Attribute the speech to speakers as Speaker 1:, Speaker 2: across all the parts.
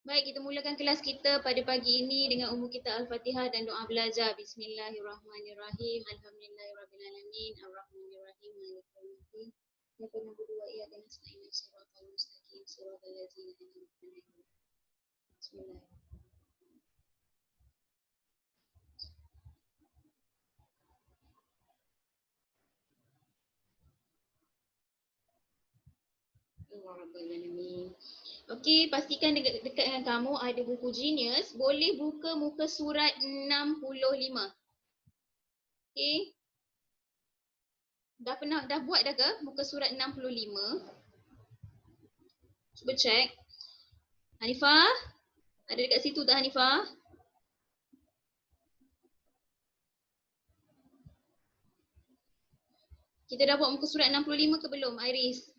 Speaker 1: Baik, kita mulakan kelas kita pada pagi ini dengan umum kita Al-Fatihah dan doa belajar. Bismillahirrahmanirrahim. Alhamdulillahirrabbilalamin. Ar-Rahmanirrahim. Maliki yaumiddin. Iyyaka na'budu wa iyyaka nasta'in. Shiratal mustaqim. Shiratal ladzina an'amta 'alaihim. Bismillahirrahmanirrahim. Okey, pastikan dekat dengan kamu ada buku Genius. Boleh buka muka surat 65. Okey. Dah buat dah ke muka surat 65? Cuba check. Hanifah? Ada dekat situ tak Hanifah? Kita dah buat muka surat 65 ke belum, Iris?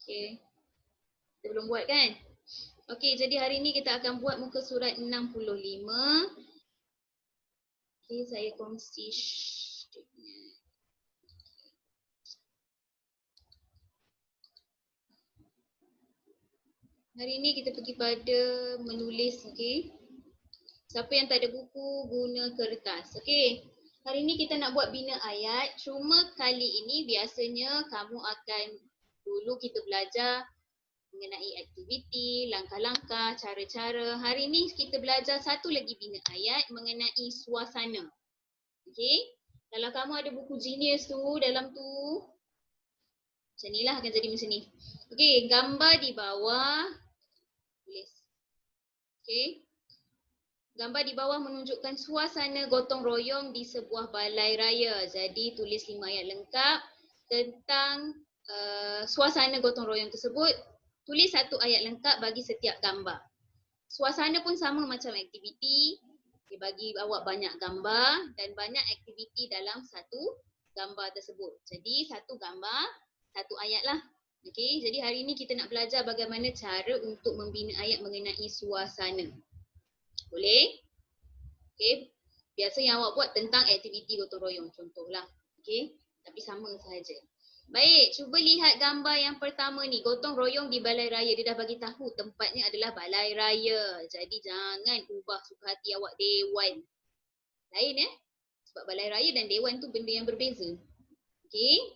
Speaker 1: Okey. Kita belum buat kan? Okey, jadi hari ni kita akan buat muka surat 65. Okey, saya kongsi sheetnya. Hari ni kita pergi pada menulis, okey. Siapa yang tak ada buku, guna kertas. Okey. Hari ni kita nak buat bina ayat. Cuma kali ini biasanya kamu akan dulu kita belajar mengenai aktiviti, langkah-langkah, cara-cara. Hari ni kita belajar satu lagi bina ayat mengenai suasana. Okey. Kalau kamu ada buku Genius tu, dalam tu macam ni lah akan jadi macam ni. Okey, gambar di bawah tulis. Okey. Gambar di bawah menunjukkan suasana gotong royong di sebuah balai raya. Jadi tulis 5 ayat lengkap tentang suasana gotong royong tersebut. Tulis 1 ayat lengkap bagi setiap gambar. Suasana pun sama macam aktiviti. Dia bagi awak banyak gambar dan banyak aktiviti dalam satu gambar tersebut. Jadi satu gambar, 1 ayat lah. Okey, jadi hari ini kita nak belajar bagaimana cara untuk membina ayat mengenai suasana. Boleh? Okey. Biasa yang awak buat tentang aktiviti gotong royong contohlah. Okey. Tapi sama sahaja. Baik, cuba lihat gambar yang pertama ni. Gotong royong di balai raya. Dia dah bagi tahu tempatnya adalah balai raya. Jadi jangan ubah suka hati awak dewan. Lain Sebab balai raya dan dewan tu benda yang berbeza. Okey.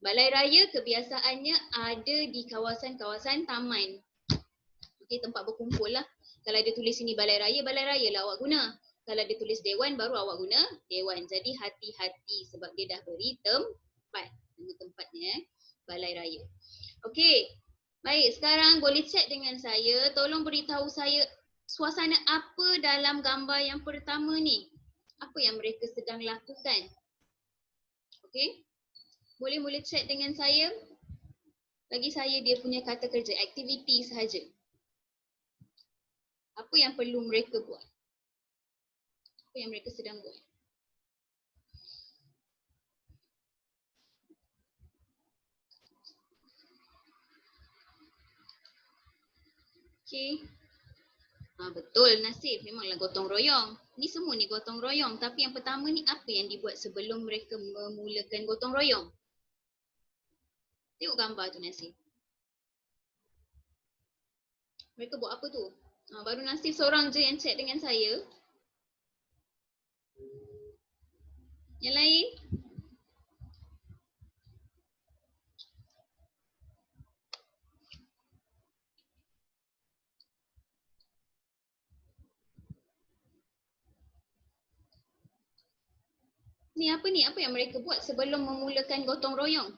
Speaker 1: Balai raya kebiasaannya ada di kawasan-kawasan taman. Okey, tempat berkumpul lah. Kalau dia tulis sini balai raya lah awak guna. Kalau dia tulis dewan, baru awak guna dewan. Jadi hati-hati sebab dia dah beri tempat. Nama tempatnya balai raya. Okey. Baik, sekarang boleh cek dengan saya. Tolong beritahu saya suasana apa dalam gambar yang pertama ni. Apa yang mereka sedang lakukan. Okey. Boleh cek dengan saya. Bagi saya dia punya kata kerja, aktiviti sahaja. Apa yang perlu mereka buat? Apa yang mereka sedang buat? Okey. Betul Nasif, memanglah gotong royong. Ni semua ni gotong royong. Tapi yang pertama ni apa yang dibuat sebelum mereka memulakan gotong royong? Tengok gambar tu Nasif. Mereka buat apa tu? Baru Nasif seorang je yang chat dengan saya. Yang lain? Ni apa ni? Apa yang mereka buat sebelum memulakan gotong royong?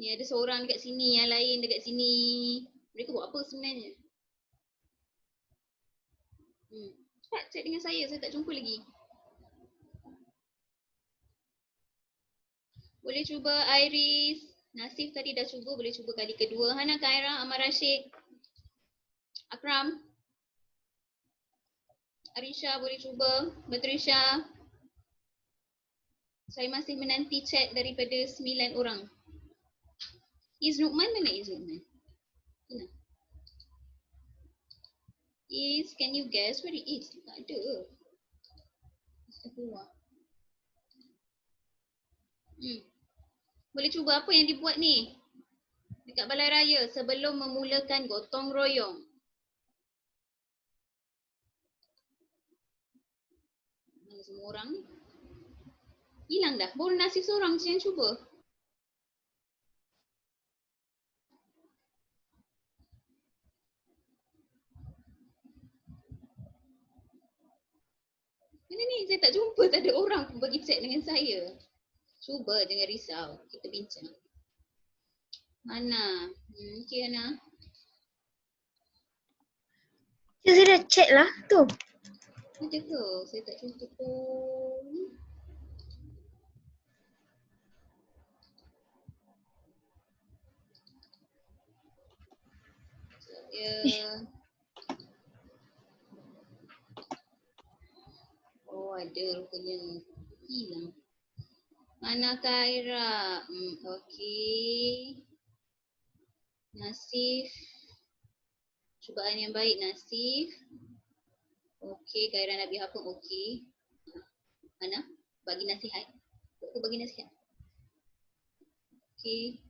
Speaker 1: Ni ada seorang dekat sini, yang lain dekat sini. Mereka buat apa sebenarnya? Cepat chat dengan saya tak jumpa lagi. Boleh cuba Iris. Nasif tadi dah cuba, boleh cuba kali kedua. Hana, Khaira, Amar Rashid. Akram. Arisha boleh cuba. Batrisha. Saya masih menanti chat daripada 9 orang. Is Nu'man, mana Is Nu'man? Mana? Is, can you guess where it is? Tak ada. Mesti keluar. Boleh cuba apa yang dibuat ni dekat balai raya sebelum memulakan gotong royong. Mana semua orang ni? Hilang dah. Baru nasib seorang je yang cuba. Mana ni? Saya tak jumpa. Tak ada orang pun bagi chat dengan saya. Cuba jangan risau. Kita bincang. Mana? Okay Ana.
Speaker 2: Saya dah check lah tu.
Speaker 1: Ada ke? Saya tak jumpa pun. Saya... Oh ada rupanya. Hilang. Mana Kaira? Okey. Nasif. Cubaan yang baik Nasif. Okey, Kaira Nabi Hafung okey. Mana? Bagi nasihat. Aku bagi nasihat. Okey.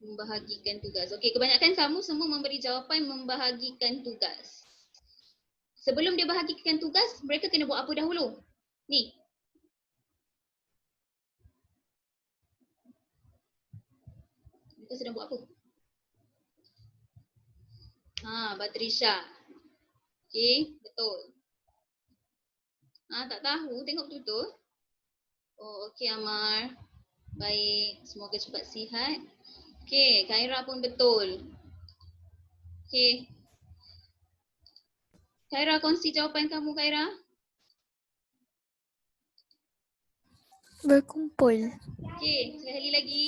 Speaker 1: Membahagikan tugas. Okey, kebanyakan kamu semua memberi jawapan membahagikan tugas. Sebelum dia bahagikan tugas, mereka kena buat apa dahulu? Ni. Mereka sedang buat apa? Batrisha. Okey, betul. Tak tahu. Tengok betul-betul. Oh, okey Amar. Baik, semoga cepat sihat. Okey, Kaira pun betul. Okey. Kaira, kongsi jawapan kamu, Kaira.
Speaker 2: Berkumpul.
Speaker 1: Okey, sekali lagi.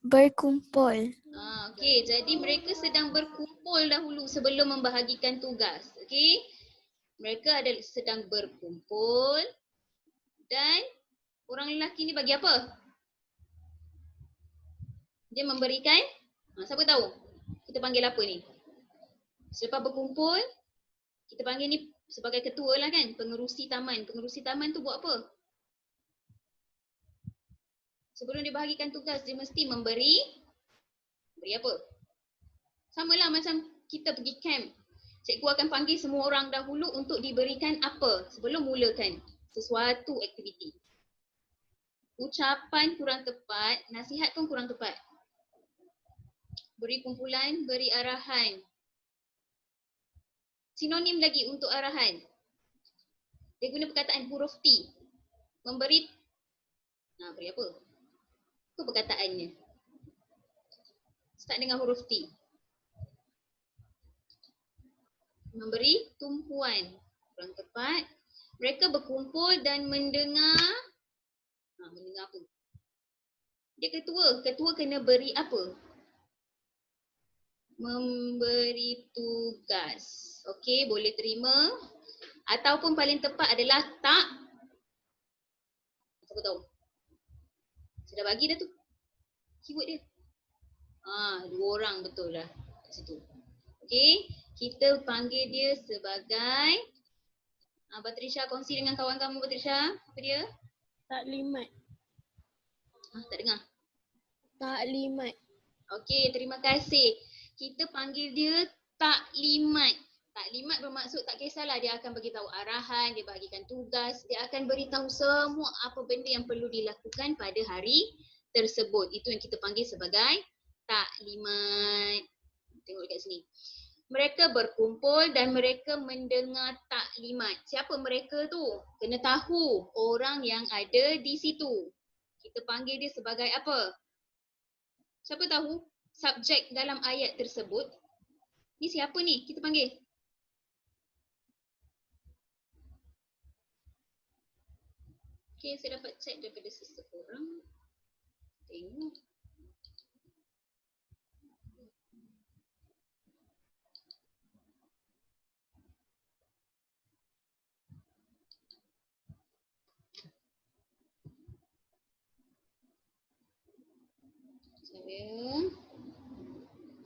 Speaker 2: Berkumpul.
Speaker 1: Okey, jadi mereka sedang berkumpul dahulu sebelum membahagikan tugas. Okey. Mereka adalah sedang berkumpul dan orang lelaki ni bagi apa? Dia memberikan, siapa tahu? Kita panggil apa ni? Selepas berkumpul, kita panggil ni sebagai ketua lah kan, pengerusi taman. Pengerusi taman tu buat apa? Sebelum dia bahagikan tugas, dia mesti beri apa? Sama lah macam kita pergi camp. Cikgu akan panggil semua orang dahulu untuk diberikan apa sebelum mulakan sesuatu aktiviti. Ucapan kurang tepat, nasihat pun kurang tepat. Beri kumpulan, beri arahan. Sinonim lagi untuk arahan. Dia guna perkataan huruf T. Memberi, beri apa? Apa perkataannya? Start dengan huruf T. Memberi tumpuan. Kurang tepat. Mereka berkumpul dan mendengar. Mendengar apa? Dia ketua. Ketua kena beri apa? Memberi tugas. Okey, boleh terima. Ataupun paling tepat adalah tak. Siapa tahu? Saya dah bagi dah tu. Keyword dia. 2 orang betul dah kat situ. Okey, kita panggil dia sebagai Batrisha, kongsi dengan kawan kamu Batrisha. Apa dia?
Speaker 2: Taklimat.
Speaker 1: Tak dengar.
Speaker 2: Taklimat.
Speaker 1: Okey, terima kasih. Kita panggil dia taklimat. Taklimat bermaksud tak kisahlah dia akan bagi tahu arahan, dia bagikan tugas, dia akan beritahu semua apa benda yang perlu dilakukan pada hari tersebut. Itu yang kita panggil sebagai taklimat. Tengok dekat sini. Mereka berkumpul dan mereka mendengar taklimat. Siapa mereka tu? Kena tahu orang yang ada di situ. Kita panggil dia sebagai apa? Siapa tahu subjek dalam ayat tersebut? Ni siapa ni? Kita panggil. Okay, saya dapat cek daripada seseorang. Tengok.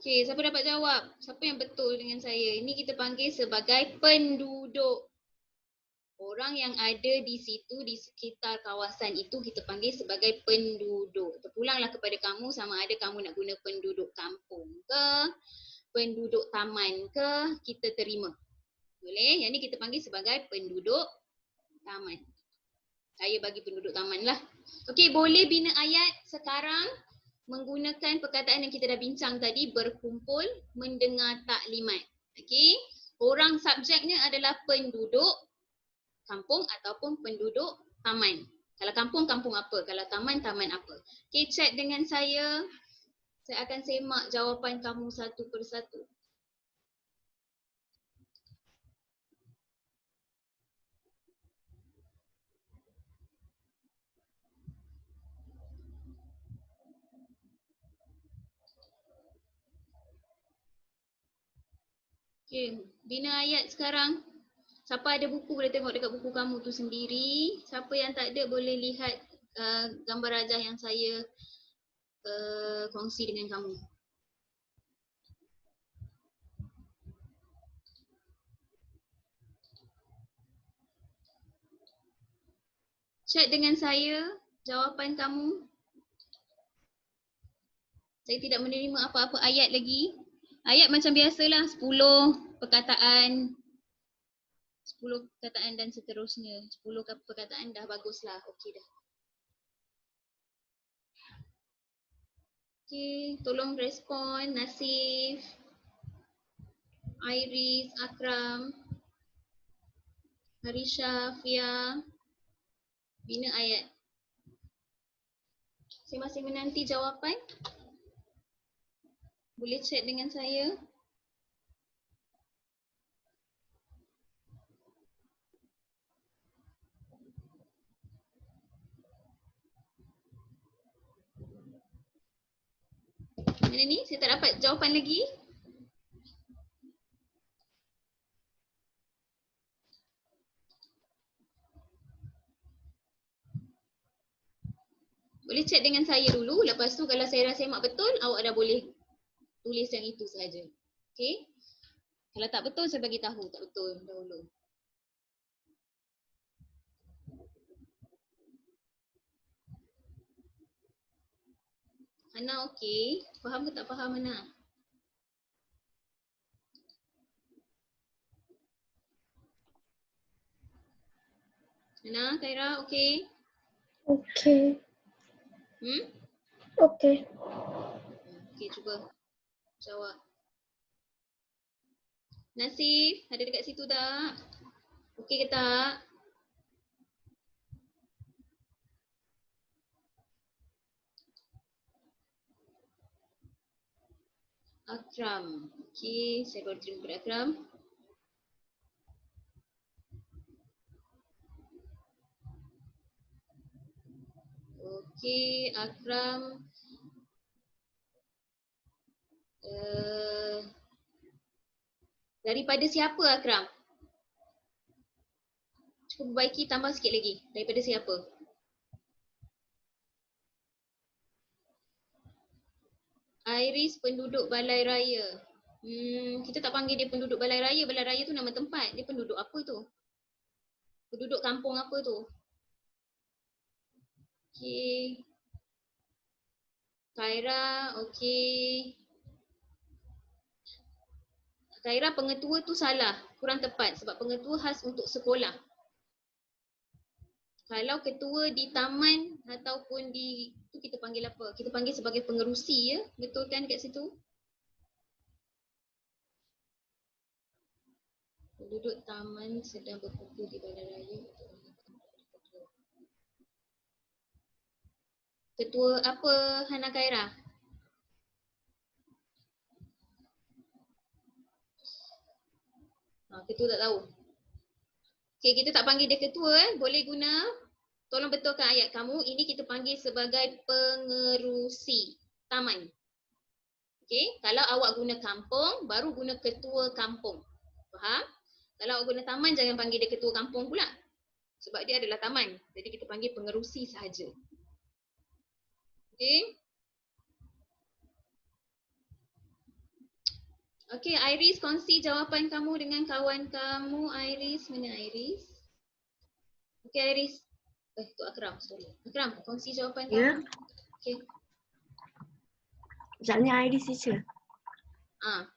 Speaker 1: Okay, siapa dapat jawab? Siapa yang betul dengan saya? Ini kita panggil sebagai penduduk. Orang yang ada di situ, di sekitar kawasan itu kita panggil sebagai penduduk. Terpulanglah kepada kamu sama ada kamu nak guna penduduk kampung ke, penduduk taman ke, kita terima. Boleh? Yang ni kita panggil sebagai penduduk taman. Saya bagi penduduk taman lah. Okey, boleh bina ayat sekarang menggunakan perkataan yang kita dah bincang tadi, berkumpul, mendengar taklimat. Okey, orang subjeknya adalah penduduk kampung ataupun penduduk taman. Kalau kampung, kampung apa? Kalau taman, taman apa? Okey, chat dengan saya. Saya akan semak jawapan kamu satu persatu. Okey, bina ayat sekarang. Siapa ada buku boleh tengok dekat buku kamu tu sendiri. Siapa yang tak ada boleh lihat gambar rajah yang saya kongsi dengan kamu. Chat dengan saya jawapan kamu. Saya tidak menerima apa-apa ayat lagi. Ayat macam biasalah 10 perkataan. 10 perkataan dan seterusnya. 10 perkataan dah baguslah. Okey dah. Okey, tolong respon Nasif, Iris, Akram, Harisha, Fia. Bina ayat. Saya masih menanti jawapan. Boleh chat dengan saya. Mana ni? Saya tak dapat jawapan lagi. Boleh chat dengan saya dulu. Lepas tu kalau saya rasa semak betul, awak dah boleh tulis yang itu saja. Okey? Kalau tak betul, saya bagi tahu tak betul dahulu. Hana okey? Faham ke tak faham Hana? Hana, Khaira okey?
Speaker 2: Okey. Okey.
Speaker 1: Okey, cuba jawab. Nasif, ada dekat situ tak? Okey ke tak? Akram. Okey, saya baru terima kepada Akram. Okey, Akram. Daripada siapa Akram? Cuba perbaiki, tambah sikit lagi. Daripada siapa? Iris penduduk Balai Raya. Kita tak panggil dia penduduk Balai Raya. Balai Raya tu nama tempat. Dia penduduk apa tu? Penduduk kampung apa tu? Okey. Khaira, okey. Khaira, pengetua tu salah. Kurang tepat sebab pengetua khas untuk sekolah. Kalau ketua di taman ataupun di tu kita panggil apa? Kita panggil sebagai pengerusi ya. Betul kan dekat situ? Penduduk taman sedang berkumpul di Balai Raya. Ketua apa Hana Khaira? Ketua tak tahu. Okay, kita tak panggil dia ketua boleh guna. Tolong betulkan ayat kamu. Ini kita panggil sebagai pengerusi taman. Okay, kalau awak guna kampung, baru guna ketua kampung. Faham? Kalau awak guna taman, jangan panggil dia ketua kampung pula. Sebab dia adalah taman. Jadi kita panggil pengerusi sahaja. Okay. Okay, Iris kongsi jawapan kamu dengan kawan kamu. Iris, mana Iris? Okey Iris. Tu Akram, sorry. Akram, kongsi jawapan
Speaker 3: Ya.
Speaker 1: kamu. Okey.
Speaker 3: Soalnya Iris teacher.
Speaker 1: Ah,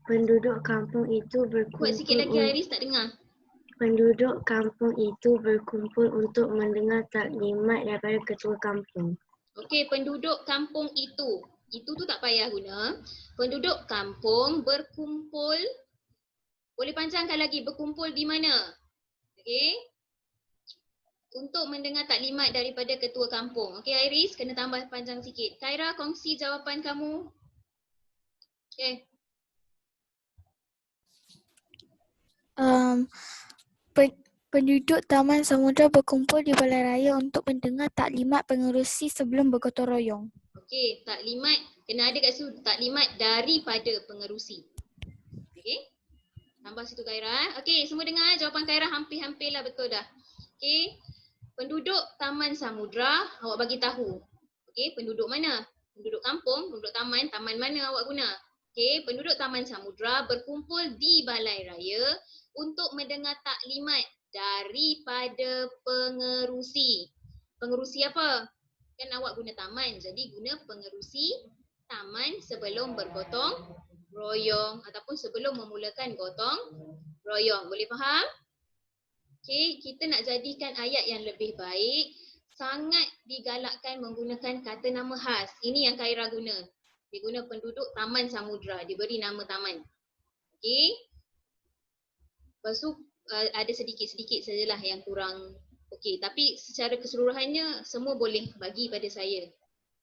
Speaker 3: Penduduk kampung itu
Speaker 1: kuat sikit lagi Iris, tak dengar.
Speaker 3: Penduduk kampung itu berkumpul untuk mendengar taklimat daripada ketua kampung.
Speaker 1: Okey, penduduk kampung itu. Itu tu tak payah guna. Penduduk kampung berkumpul. Boleh panjangkan lagi, berkumpul di mana? Okey. Untuk mendengar taklimat daripada ketua kampung. Okey Iris, kena tambah panjang sikit. Khaira, kongsi jawapan kamu. Okey.
Speaker 2: Penduduk Taman Samudra berkumpul di Balai Raya untuk mendengar taklimat pengerusi sebelum bergotong royong.
Speaker 1: Okey, taklimat kena ada kat situ, taklimat daripada pengerusi. Okey. Tambah situ Khaira. Okey, semua dengar jawapan Khaira hampir-hampir lah betul dah. Okey. Penduduk Taman Samudra awak bagi tahu. Okey, penduduk mana? Penduduk kampung, penduduk taman, taman mana awak guna? Okey, penduduk Taman Samudra berkumpul di Balai Raya untuk mendengar taklimat daripada pengerusi. Pengerusi apa? Kan awak guna taman, jadi guna pengerusi taman sebelum bergotong royong ataupun sebelum memulakan gotong royong. Boleh faham? Okey, kita nak jadikan ayat yang lebih baik, sangat digalakkan menggunakan kata nama khas. Ini yang Khaira guna. Dia guna penduduk Taman Samudra, dia beri nama taman. Okey. Lepas tu ada sedikit-sedikit sajalah yang kurang okey, tapi secara keseluruhannya semua boleh bagi pada saya.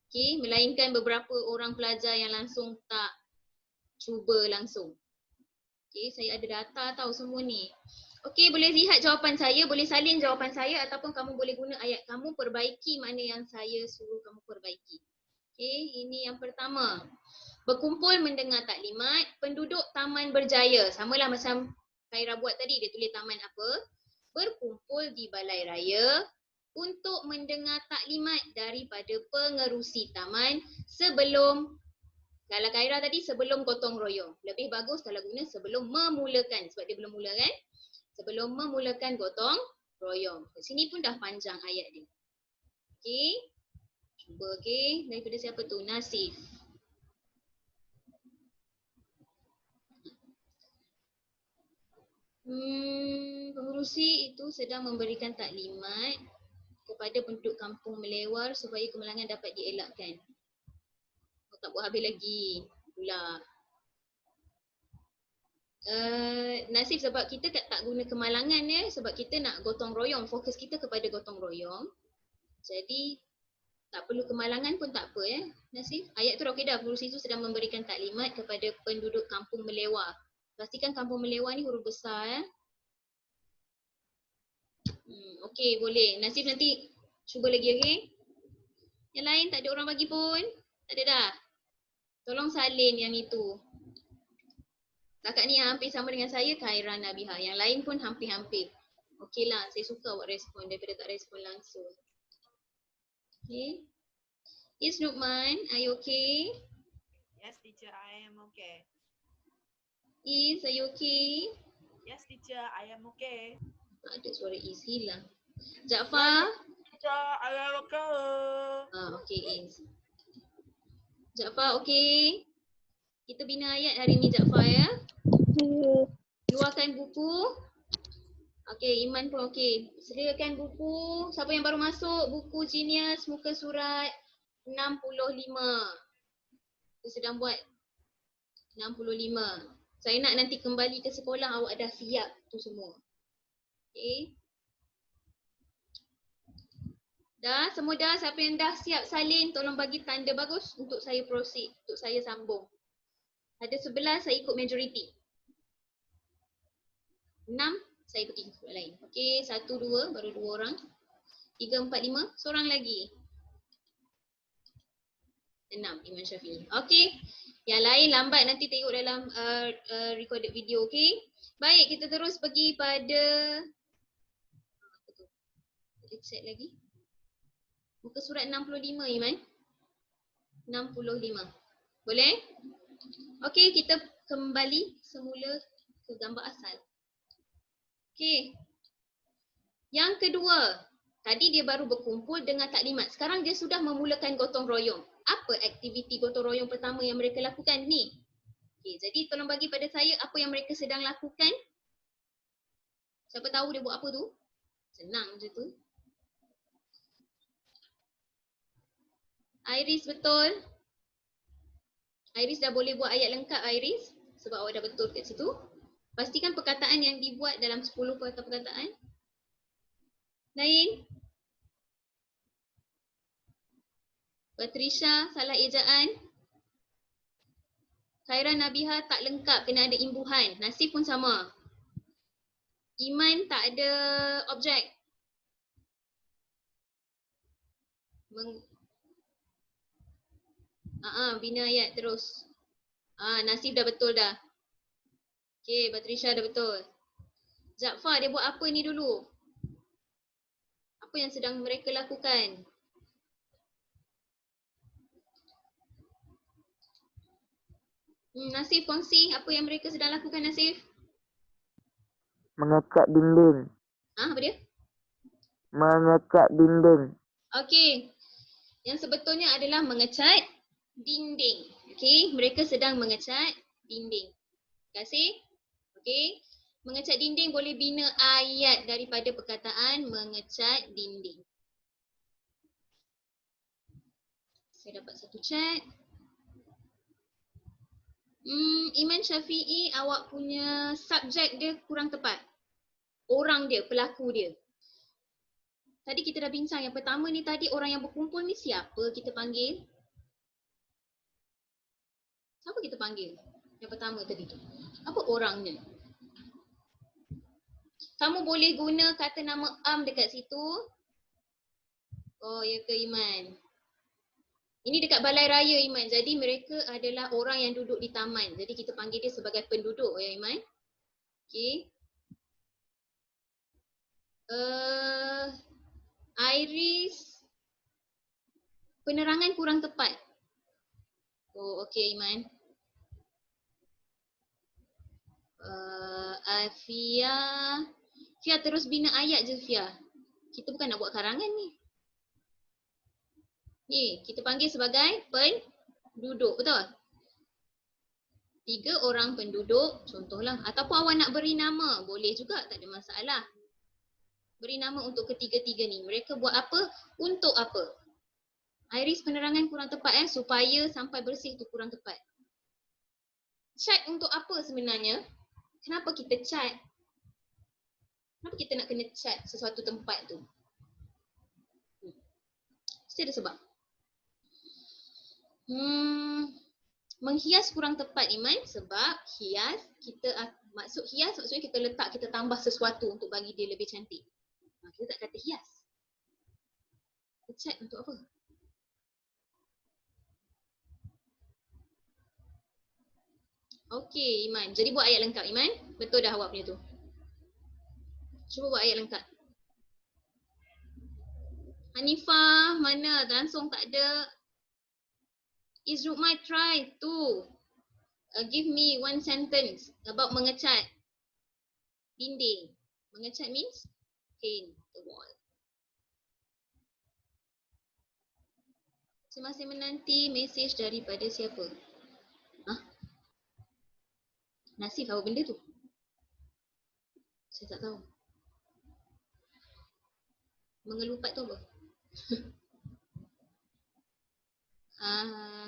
Speaker 1: Okey, melainkan beberapa orang pelajar yang langsung tak cuba langsung. Okey, saya ada data tahu semua ni. Okey, boleh lihat jawapan saya, boleh salin jawapan saya ataupun kamu boleh guna ayat kamu perbaiki mana yang saya suruh kamu perbaiki. Okey, ini yang pertama. Berkumpul mendengar taklimat penduduk Taman Berjaya. Samalah macam Khaira buat tadi, dia tulis taman apa? Berkumpul di Balai Raya untuk mendengar taklimat daripada pengerusi taman sebelum, kalau Khaira tadi sebelum gotong royong. Lebih bagus kalau guna sebelum memulakan sebab dia belum mula kan? Sebelum memulakan gotong royong. Di sini pun dah panjang ayat dia. Okey. Cuba okey. Daripada siapa tu? Nasif. Pengerusi itu sedang memberikan taklimat kepada penduduk kampung melewar supaya kemalangan dapat dielakkan. Oh, tak buat habis lagi pula. Nasib sebab kita tak guna kemalangan ya, sebab kita nak gotong royong, fokus kita kepada gotong royong. Jadi tak perlu kemalangan pun tak apa ya. Nasib, ayat tu okey dah, pengerusi itu sedang memberikan taklimat kepada penduduk kampung melewar. Pastikan kampung melewar ni huruf besar ya. Okey, boleh. Nasib nanti cuba lagi okey. Yang lain tak ada orang bagi pun? Tak ada dah. Tolong salin yang itu. Kakak ni hampir sama dengan saya, Khaira Nabiha. Yang lain pun hampir-hampir. Okey lah, saya suka awak respon daripada tak respon langsung. Okay. Yes, Nukman, are you okay?
Speaker 4: Yes, teacher, I am okay.
Speaker 1: Is, are you okay?
Speaker 4: Yes, teacher, I am okay.
Speaker 1: Tak ada suara Is, hilang. Jaafar?
Speaker 4: Teacher, I am okay.
Speaker 1: Okay, Is. Jaafar, okay? Kita bina ayat hari ni, Jaafar ya? Keluarkan buku. Okey, Iman pun okey. Sediakan buku. Siapa yang baru masuk? Buku Genius, muka surat 65. Kita sedang buat 65. Saya nak nanti kembali ke sekolah awak dah siap tu semua. Okey. Dah? Semua dah? Siapa yang dah siap salin, tolong bagi tanda bagus untuk saya proceed, untuk saya sambung. Ada 11, saya ikut majoriti. 6, saya pergi ke lain. Okey, 1, 2, baru 2 orang. 3, 4, 5, seorang lagi. 6, Iman Syafiee. Okey, yang lain lambat nanti tengok dalam recorded video, okey? Baik, kita terus pergi pada apa tu? Kita set lagi. Muka surat 65, Iman. 65. Boleh? Okey, kita kembali semula ke gambar asal. Okey. Yang kedua, tadi dia baru berkumpul dengan taklimat. Sekarang dia sudah memulakan gotong royong. Apa aktiviti gotong royong pertama yang mereka lakukan ni? Okay, jadi tolong bagi pada saya apa yang mereka sedang lakukan. Siapa tahu dia buat apa tu? Senang je tu. Iris betul. Iris dah boleh buat ayat lengkap Iris. Sebab awak dah betul kat situ. Pastikan perkataan yang dibuat dalam 10 perkataan. Lain? Patricia, salah ejaan. Khaira Nabiha tak lengkap, kena ada imbuhan. Nasif pun sama. Iman tak ada objek. Bina ayat terus. Nasif dah betul dah. Okay, Patricia dah betul. Zafar dia buat apa ni dulu? Apa yang sedang mereka lakukan? Nasif kongsi apa yang mereka sedang lakukan Nasif?
Speaker 5: Mengecat dinding.
Speaker 1: Apa dia?
Speaker 5: Mengecat dinding.
Speaker 1: Okey. Yang sebetulnya adalah mengecat dinding. Okey, mereka sedang mengecat dinding. Terima kasih. Okey. Mengecat dinding boleh bina ayat daripada perkataan mengecat dinding. Saya dapat satu chat. Iman Syafi'i, awak punya subjek dia kurang tepat. Orang dia, pelaku dia. Tadi kita dah bincang yang pertama ni tadi orang yang berkumpul ni siapa kita panggil? Siapa kita panggil? Yang pertama tadi tu. Apa orangnya? Kamu boleh guna kata nama dekat situ. Oh ya ke Iman? Ini dekat balai raya Iman. Jadi mereka adalah orang yang duduk di taman. Jadi kita panggil dia sebagai penduduk ya Iman. Okey. Iris, penerangan kurang tepat. Oh okey Iman. Fia terus bina ayat je Fia. Kita bukan nak buat karangan ni. Ni kita panggil sebagai penduduk, betul? 3 orang penduduk contohlah. Ataupun awak nak beri nama, boleh juga, tak ada masalah. Beri nama untuk ketiga-tiga ni. Mereka buat apa? Untuk apa? Iris, penerangan kurang tepat supaya sampai bersih tu kurang tepat. Cat untuk apa sebenarnya? Kenapa kita cat? Kenapa kita nak kena cat sesuatu tempat tu? Mesti ada sebab. Menghias kurang tepat Iman sebab hias maksud hias maksudnya kita letak, kita tambah sesuatu untuk bagi dia lebih cantik. Kita tak kata hias. Cat untuk apa? Okey Iman, jadi buat ayat lengkap Iman. Betul dah awak punya tu. Cuba buat ayat lengkap. Hanifah, mana? Langsung tak ada. Izrukmai, try to give me one sentence about mengecat dinding. Mengecat means paint the wall. Saya masih menanti mesej daripada siapa? Nasif apa benda tu? Saya tak tahu. Mengelupat tu apa?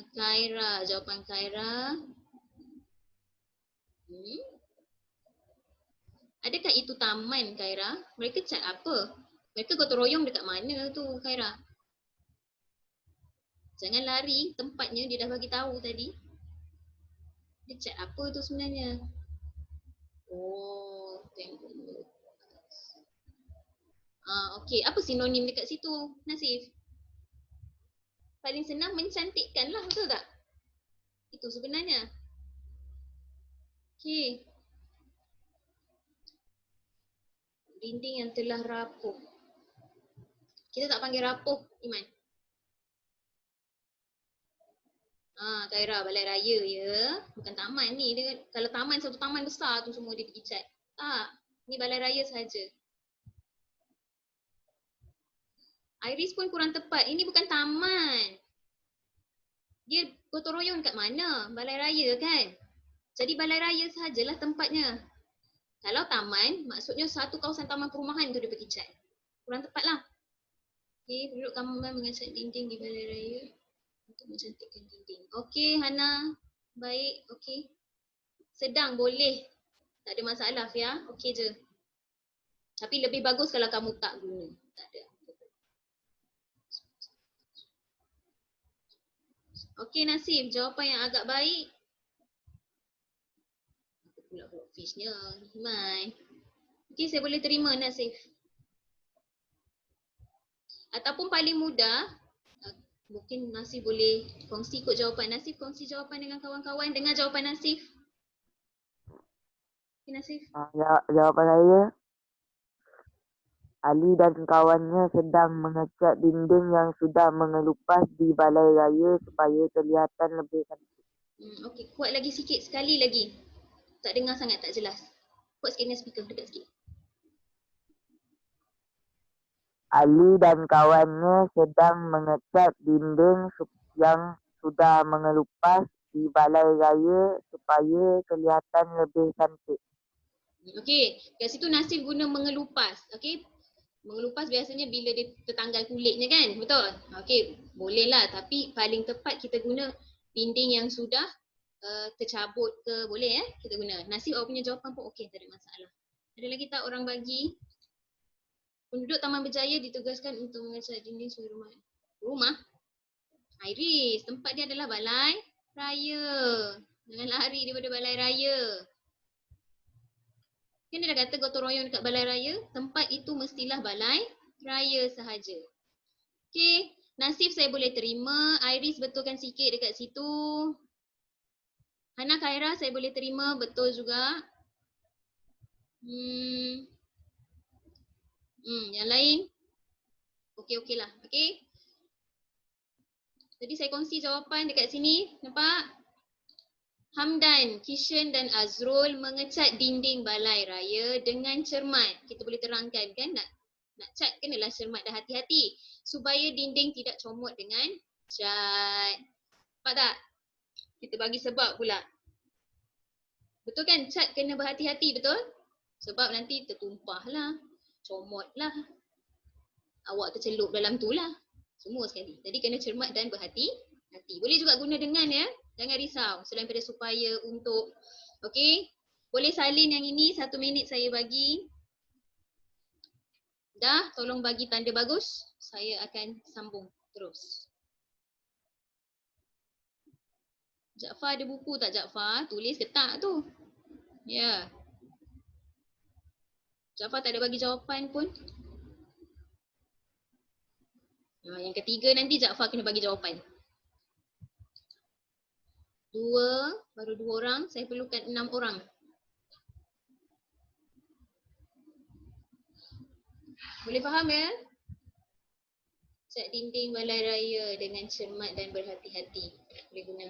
Speaker 1: Khaira, jawapan Khaira. Adakah itu taman Khaira? Mereka cat apa? Mereka gotong royong dekat mana tu Khaira? Jangan lari, tempatnya dia dah bagi tahu tadi. Dia cat apa tu sebenarnya? Oh, tengok. Okey, apa sinonim dekat situ Nasif? Paling senang mencantikkan lah, betul tak? Itu sebenarnya. Okey. Dinding yang telah rapuh. Kita tak panggil rapuh, Iman. Khaira, balai raya ya. Bukan taman ni. Dia, kalau taman, satu taman besar tu semua dia pergi cat. Tak, ni balai raya sahaja. Iris pun kurang tepat. Ini bukan taman. Dia gotong royong kat mana? Balai raya kan? Jadi balai raya sahajalah tempatnya. Kalau taman, maksudnya satu kawasan taman perumahan tu dia pergi cat. Kurang tepat lah. Okay, penduduk kampung mengecat dinding di balai raya untuk mencantikkan dinding. Okay, Hana. Baik, okay. Sedang boleh. Tak ada masalah, Fia. Okay je. Tapi lebih bagus kalau kamu tak guna. Tak ada. Okey Nasif, jawapan yang agak baik. Apa pula fishnya? Himai. Okey, saya boleh terima Nasif. Ataupun paling mudah, mungkin Nasif boleh kongsi kot jawapan. Nasif kongsi jawapan dengan kawan-kawan. Dengar jawapan Nasif. Okey Nasif.
Speaker 5: Jawapan saya, Ali dan kawannya sedang mengecat dinding yang sudah mengelupas di balai raya supaya kelihatan lebih cantik.
Speaker 1: Okey, kuat lagi sikit, sekali lagi. Tak dengar sangat, tak jelas. Kuat sikit dengan speaker, dekat sikit.
Speaker 5: Ali dan kawannya sedang mengecat dinding yang sudah mengelupas di balai raya supaya kelihatan lebih cantik.
Speaker 1: Okey, kat situ Nasif guna mengelupas. Okey, mengelupas biasanya bila dia tertanggal kulitnya kan, betul? Okey, bolehlah, tapi paling tepat kita guna dinding yang sudah tercabut ke, boleh kita guna. Nasib awak punya jawapan pun okey, tak ada masalah. Ada lagi tak orang bagi? Penduduk Taman Berjaya ditugaskan untuk mengecat dinding seluruh rumah. Rumah? Iris, tempat dia adalah balai raya. Jangan lari daripada balai raya. Kan dia dah kata gotong royong dekat balai raya, tempat itu mestilah balai raya sahaja. Okey, Nasif saya boleh terima. Iris betulkan sikit dekat situ. Hana Khaira saya boleh terima, betul juga. Yang lain? Okey lah. Okey. Jadi saya kongsi jawapan dekat sini. Nampak? Hamdan, Kishan dan Azrul mengecat dinding balai raya dengan cermat. Kita boleh terangkan kan, nak cat kenalah cermat dan hati-hati supaya dinding tidak comot dengan cat. Nampak tak? Kita bagi sebab pula. Betul kan? Cat kena berhati-hati, betul? Sebab nanti tertumpah lah, comot lah, awak tercelup dalam tu lah. Semua sekali. Jadi kena cermat dan berhati-hati. Boleh juga guna dengan ya. Jangan risau. Selain daripada supaya untuk. Okey. Boleh salin yang ini. 1 minit saya bagi. Dah. Tolong bagi tanda bagus. Saya akan sambung terus. Jaafar ada buku tak Jaafar? Tulis ke tak tu? Ya. Jaafar tak ada bagi jawapan pun. Yang ketiga nanti Jaafar kena bagi jawapan. 2, baru 2 orang. Saya perlukan 6 orang. Boleh faham ya? Cat dinding balai raya dengan cermat dan berhati-hati. Boleh guna.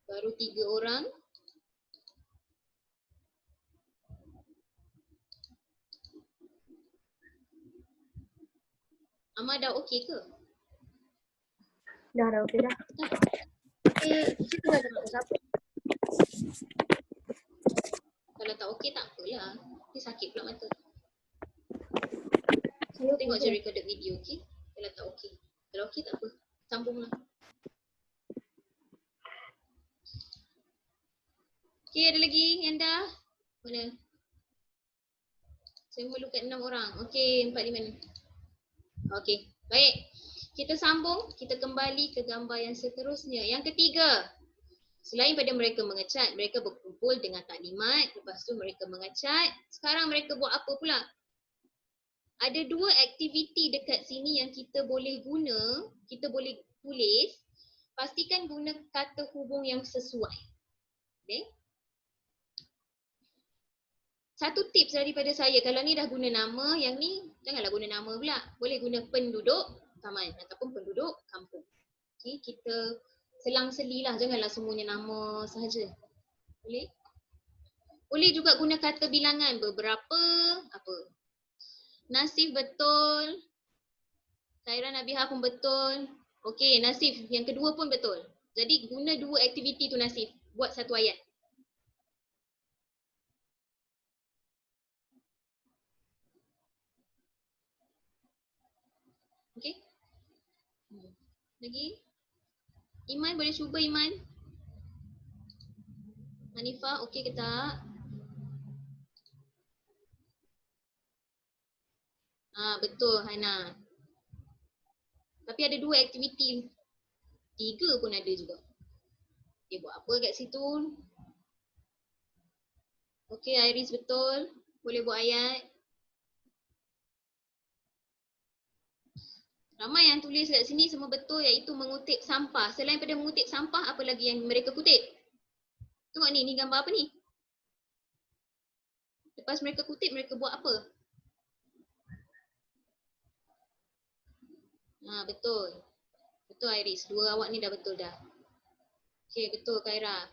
Speaker 1: Baru 3 orang. Amar dah okey ke?
Speaker 3: Dah okey dah.
Speaker 1: Kita dah dapat siapa? Kalau tak okey tak apalah. Dia sakit pula mata. Tengok je recorded video, okey? Kalau tak okey. Kalau okey tak apa. Sambunglah. Okey, ada lagi yang dah? Mana? Saya memerlukan 6 orang. Okey, 4 di mana? Okey, baik. Kita sambung, kita kembali ke gambar yang seterusnya. Yang ketiga, selain pada mereka mengecat, mereka berkumpul dengan taklimat. Lepas tu mereka mengecat. Sekarang mereka buat apa pula? Ada 2 aktiviti dekat sini yang kita boleh guna, kita boleh tulis. Pastikan guna kata hubung yang sesuai. Okay? Satu tips daripada saya, kalau ni dah guna nama, yang ni janganlah guna nama pula. Boleh guna penduduk taman ataupun penduduk kampung. Okay, kita selang-selilah, janganlah semuanya nama sahaja. Boleh? Boleh juga guna kata bilangan, beberapa, apa. Nasif betul. Khaira Nabiha pun betul. Okey, Nasif yang kedua pun betul. Jadi guna dua aktiviti tu Nasif. Buat satu ayat. Okey. Lagi? Iman boleh cuba Iman? Hanifah okey ke tak? Betul Hana. Tapi ada dua aktiviti. Tiga pun ada juga. Dia buat apa kat situ? Okey Iris betul. Boleh buat ayat. Ramai yang tulis kat sini semua betul iaitu mengutip sampah. Selain daripada mengutip sampah, apa lagi yang mereka kutip? Tengok ni gambar apa ni? Lepas mereka kutip, mereka buat apa? Betul. Betul Iris. Dua awak ni dah betul dah. Okey, betul Khaira.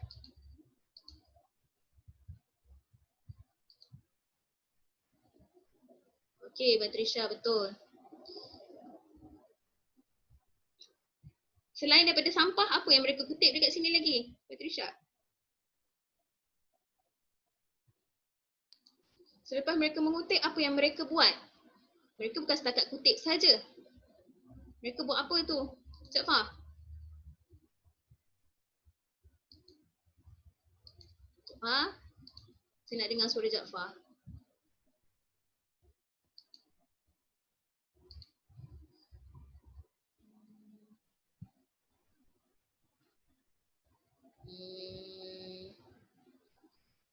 Speaker 1: Okey, Batrisha betul. Selain daripada sampah, apa yang mereka kutip dekat sini lagi? Batrisha. Selepas mereka mengutip, apa yang mereka buat? Mereka bukan setakat kutip saja. Mereka buat apa tu? Jaafar. Jaafar. Saya nak dengar suara Jaafar.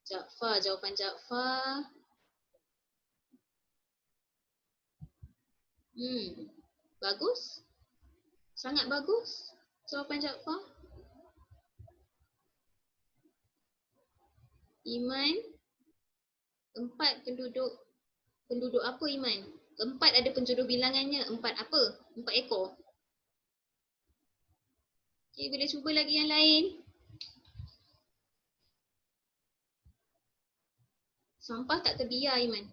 Speaker 1: Jaafar, jawapan Jaafar. Bagus. Sangat bagus jawapan Jaafar. Iman. 4 penduduk apa Iman? 4 ada penjodoh bilangannya. 4 apa? 4 ekor. Okey, boleh cuba lagi yang lain. Sampah tak terbiar Iman.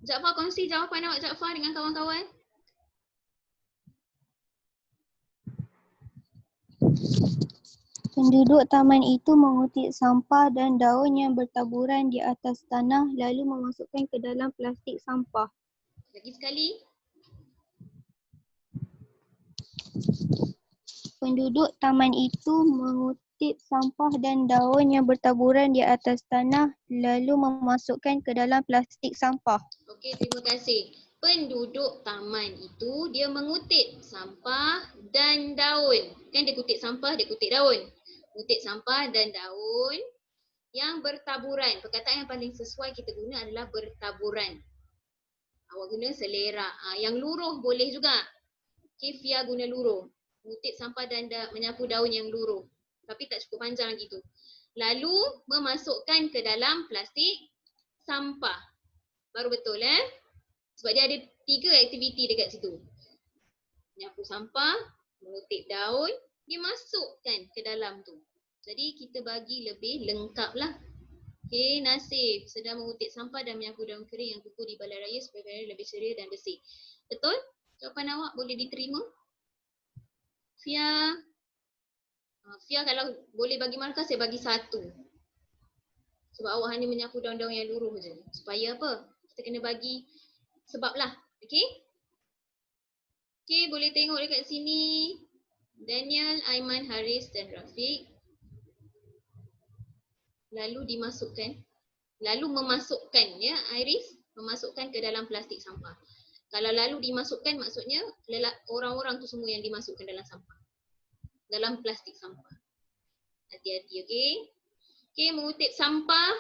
Speaker 1: Jaafar kongsi jawapan awak Jaafar dengan kawan-kawan.
Speaker 6: Penduduk taman itu mengutip sampah dan daun yang bertaburan di atas tanah lalu memasukkan ke dalam plastik sampah.
Speaker 1: Lagi sekali.
Speaker 6: Penduduk taman itu mengutip sampah dan daun yang bertaburan di atas tanah lalu memasukkan ke dalam plastik sampah.
Speaker 1: Okey, terima kasih. Penduduk taman itu dia mengutip sampah dan daun. Kan dia kutip sampah, dia kutip daun. Kutip sampah dan daun yang bertaburan. Perkataan yang paling sesuai kita guna adalah bertaburan. Awak guna selera. Yang luruh boleh juga. Okey, Fia guna luruh. Mengutip sampah dan menyapu daun yang luruh. Tapi tak cukup panjang lagi tu. Lalu memasukkan ke dalam plastik sampah. Baru betul Sebab dia ada 3 aktiviti dekat situ. Menyapu sampah, mengutip daun, dia masukkan ke dalam tu. Jadi kita bagi lebih lengkap lah. Okey, Nasif sedang mengutip sampah dan menyapu daun kering yang kukuh di balai raya supaya balai lebih ceria dan bersih. Betul? Jawapan awak boleh diterima? Fia. Fia kalau boleh bagi markah saya bagi 1. Sebab awak hanya menyapu daun-daun yang luruh je. Supaya apa? Kita kena bagi sebab lah. Okey? Okey, boleh tengok dekat sini. Daniel, Aiman, Haris dan Rafiq. Lalu dimasukkan. Lalu memasukkan ya Iris. Memasukkan ke dalam plastik sampah. Kalau lalu dimasukkan maksudnya orang-orang tu semua yang dimasukkan dalam sampah. Dalam plastik sampah. Hati-hati, okey? Okey, mengutip sampah,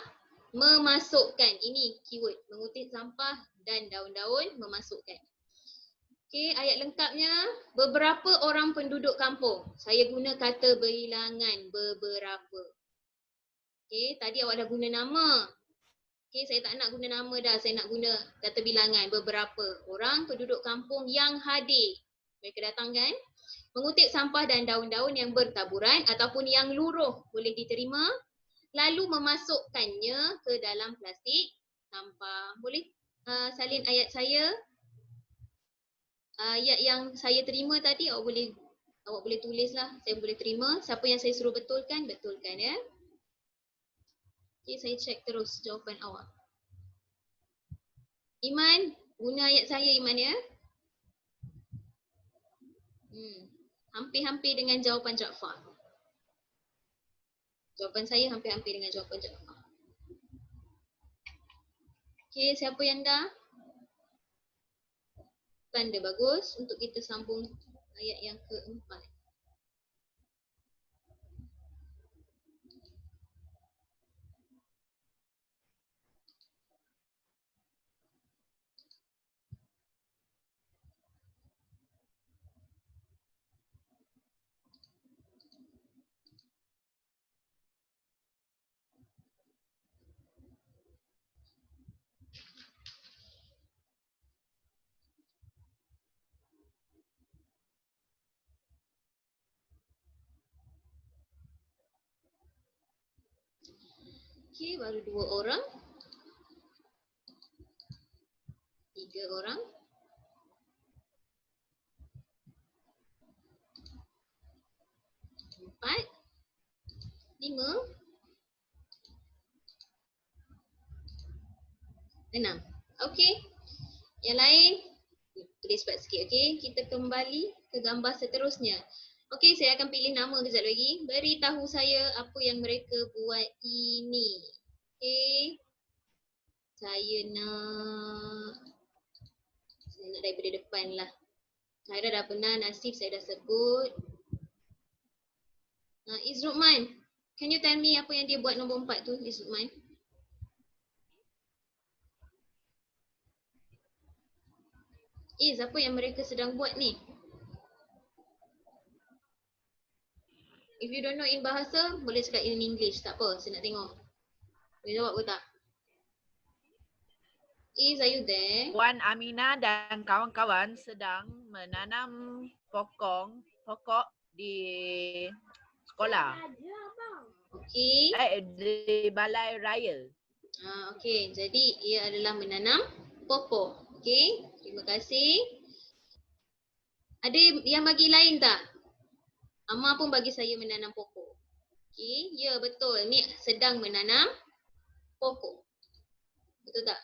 Speaker 1: memasukkan. Ini keyword. Mengutip sampah dan daun-daun, memasukkan. Okey, ayat lengkapnya. Beberapa orang penduduk kampung. Saya guna kata bilangan beberapa. Okey, tadi awak dah guna nama. Okey, saya tak nak guna nama dah. Saya nak guna kata bilangan. Beberapa orang penduduk kampung yang hadir. Mereka datang kan? Mengutip sampah dan daun-daun yang bertaburan ataupun yang luruh boleh diterima. Lalu memasukkannya ke dalam plastik sampah. Boleh salin ayat saya. Ayat yang saya terima tadi awak boleh tulis lah. Saya boleh terima. Siapa yang saya suruh betulkan ya. Okay, saya check terus jawapan awak. Iman, guna ayat saya Iman ya. Hampir-hampir dengan jawapan Jaafar. Jawapan saya hampir-hampir dengan jawapan Jaafar. Okay, siapa yang dah? Tanda bagus untuk kita sambung ayat yang keempat. Okay, baru 2 orang. 3 orang. 4. 5. 6. Okay. Yang lain, tulis cepat sikit. Okay, kita kembali ke gambar seterusnya. Okay, saya akan pilih nama kejap lagi. Beritahu saya apa yang mereka buat ini. Okay. Saya nak daripada depan lah. Khaira dah pernah, Nasib saya dah sebut. Izrukman, can you tell me apa yang dia buat nombor 4 tu, Izrukman? Apa yang mereka sedang buat ni? If you don't know in bahasa, boleh cakap in English. Tak apa, saya nak tengok. Boleh jawab ke tak? Are you there?
Speaker 4: Puan Amina dan kawan-kawan sedang menanam pokok di sekolah.
Speaker 1: Okey.
Speaker 4: Di balai raya.
Speaker 1: Okey, jadi ia adalah menanam pokok. Okey, terima kasih. Ada yang bagi lain tak? Amma pun bagi saya menanam pokok. Okey, ya betul. Ni sedang menanam pokok. Betul tak?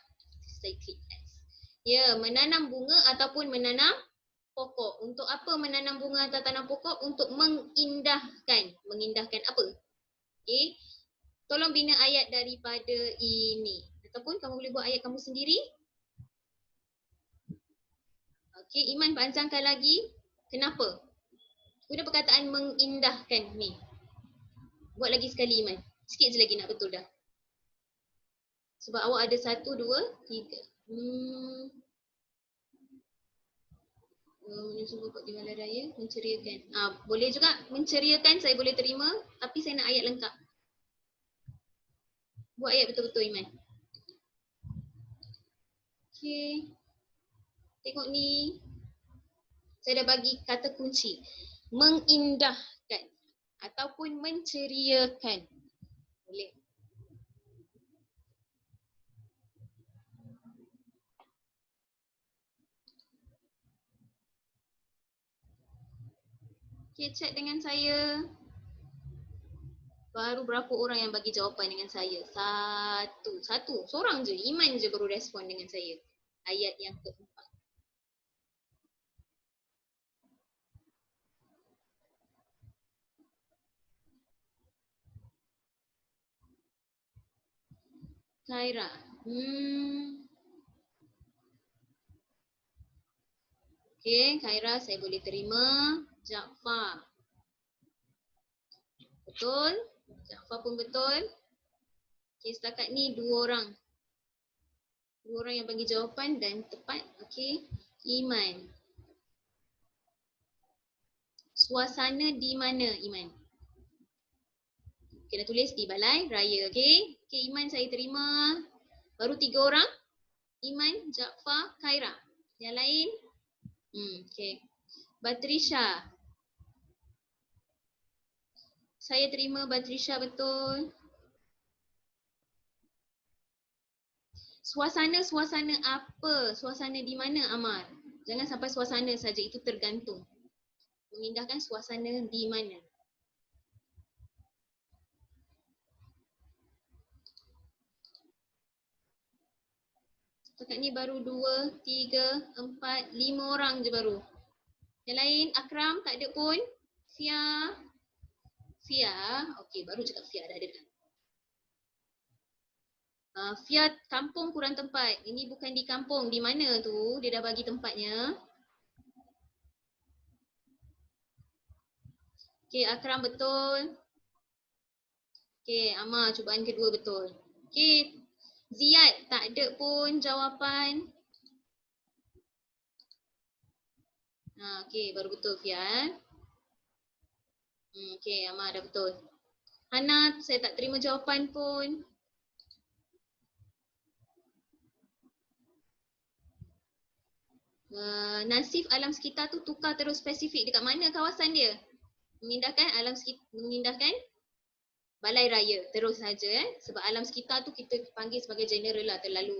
Speaker 1: Saya klik X. Ya, menanam bunga ataupun menanam pokok. Untuk apa menanam bunga atau tanam pokok? Untuk mengindahkan. Mengindahkan apa? Okey. Tolong bina ayat daripada ini. Ataupun kamu boleh buat ayat kamu sendiri. Okey, Iman panjangkan lagi. Kenapa? Guna perkataan mengindahkan ni. Buat lagi sekali Iman. Sikit je lagi nak betul dah. Sebab awak ada 1, 2, 3. Menyusun pokok di balai raya, menceriakan. Boleh juga menceriakan, saya boleh terima. Tapi saya nak ayat lengkap. Buat ayat betul-betul Iman. Okey. Tengok ni. Saya dah bagi kata kunci. Mengindahkan. Ataupun menceriakan. Boleh. Okay, chat dengan saya. Baru berapa orang yang bagi jawapan dengan saya? Satu. Seorang je. Iman je baru respon dengan saya. Ayat yang keempat. Khaira. Okay, Khaira saya boleh terima. Jaafar. Betul. Jaafar pun betul. Okay, setakat ni 2 orang. 2 orang yang bagi jawapan dan tepat. Okay. Iman. Suasana di mana Iman? Kena tulis di balai raya. Okay. Okay, Iman saya terima. Baru 3 orang. Iman, Jaafar, Khaira. Yang lain? Okay. Batrisha. Saya terima Batrisha betul. Suasana apa? Suasana di mana, Amar? Jangan sampai suasana saja, itu tergantung. Mengindahkan suasana di mana. Setakat ni baru 2, 3, 4, 5 orang je baru. Yang lain, Akram tak ada pun. Fia. Okey, baru cakap Fia dah ada dah. Fia, kampung kurang tempat. Ini bukan di kampung. Di mana tu? Dia dah bagi tempatnya. Okey, Akram betul. Okey, Amar cubaan kedua betul. Okey, Ziyad tak ada pun jawapan. Okey, baru betul Fia. Okey, Amar dah betul. Hana, saya tak terima jawapan pun. Nasif alam sekitar tu tukar terus spesifik dekat mana kawasan dia? Mengindahkan mengindahkan balai raya terus saja sebab alam sekitar tu kita panggil sebagai general lah, terlalu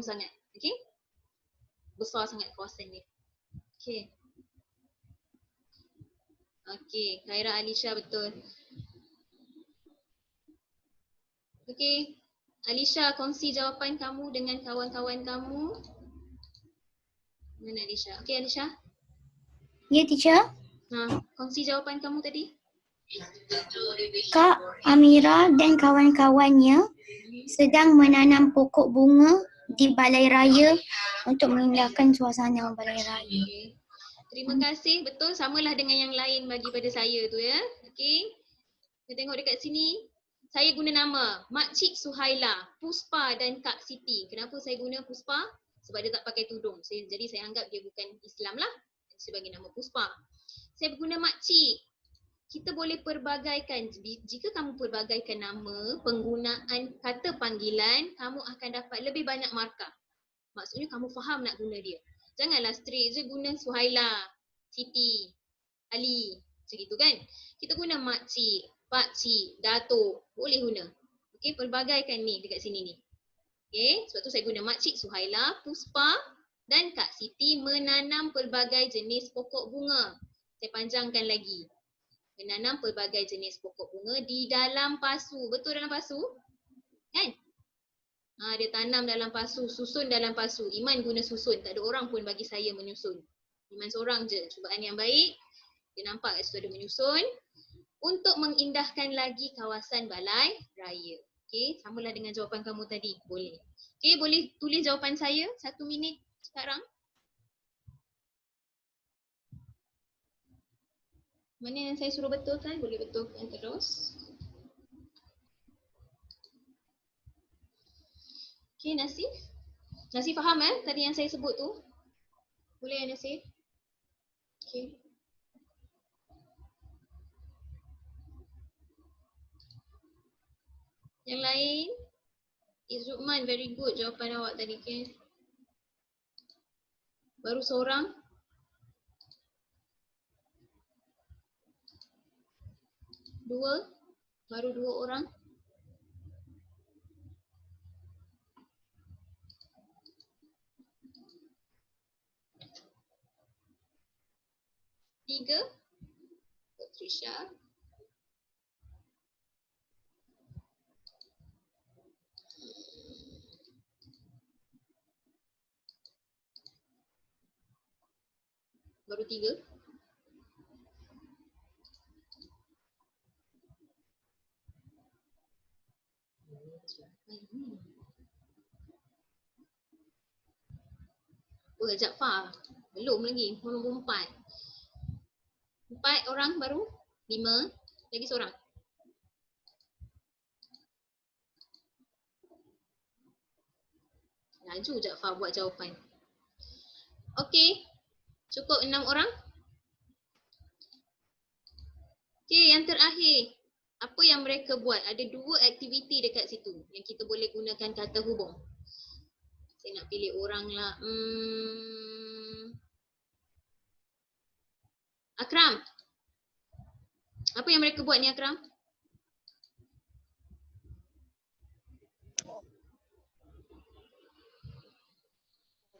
Speaker 1: sangat. Okey? Besar sangat kawasan dia. Okey. Okey, Khaira Alisha betul. Okey. Alisha, kongsi jawapan kamu dengan kawan-kawan kamu. Mana Alisha? Okey Alisha.
Speaker 7: Ya, teacher.
Speaker 1: Kongsi jawapan kamu tadi.
Speaker 7: Kak Amira dan kawan-kawannya sedang menanam pokok bunga di balai raya untuk mengindahkan suasana balai raya.
Speaker 1: Okay. Terima kasih. Betul, samalah dengan yang lain bagi pada saya tu ya. Okey. Kita tengok dekat sini. Saya guna nama Makcik Suhaila, Puspa dan Kak Siti. Kenapa saya guna Puspa? Sebab dia tak pakai tudung. Jadi saya anggap dia bukan Islam lah. Saya bagi nama Puspa. Saya guna makcik. Kita boleh perbagaikan. Jika kamu perbagaikan nama, penggunaan kata panggilan, kamu akan dapat lebih banyak markah. Maksudnya kamu faham nak guna dia. Janganlah straight je guna Suhaila, Siti, Ali. Macam itu kan. Kita guna makcik, pakcik, datuk. Boleh guna. Okey, perbagaikan ni dekat sini ni. Okey, sebab tu saya guna makcik Suhaila, Puspa dan Kak Siti menanam pelbagai jenis pokok bunga. Saya panjangkan lagi. Menanam pelbagai jenis pokok bunga di dalam pasu. Betul dalam pasu? Kan? Dia tanam dalam pasu, susun dalam pasu. Iman guna susun. Tak ada orang pun bagi saya menyusun. Iman seorang je. Cubaan yang baik. Dia nampak kat situ ada menyusun. Untuk mengindahkan lagi kawasan balai raya. Okey, samalah dengan jawapan kamu tadi. Boleh. Okey, boleh tulis jawapan saya 1 minit sekarang. Mana yang saya suruh betulkan? Boleh betulkan terus. Okey, Nasif. Nasif faham tadi yang saya sebut tu? Boleh Nasif? Okey. Yang lain? Izzuman, very good jawapan awak tadi. Okay. Baru seorang. Dua. Baru 2 orang. Tiga. Trisha. Baru 3. Jaafar. Belum lagi. Nombor 4. 4 orang baru. 5. Lagi seorang. Laju Jaafar buat jawapan. Okey. Cukup 6 orang. Okey, yang terakhir. Apa yang mereka buat? Ada 2 aktiviti dekat situ yang kita boleh gunakan kata hubung. Saya nak pilih orang lah. Akram. Apa yang mereka buat ni Akram?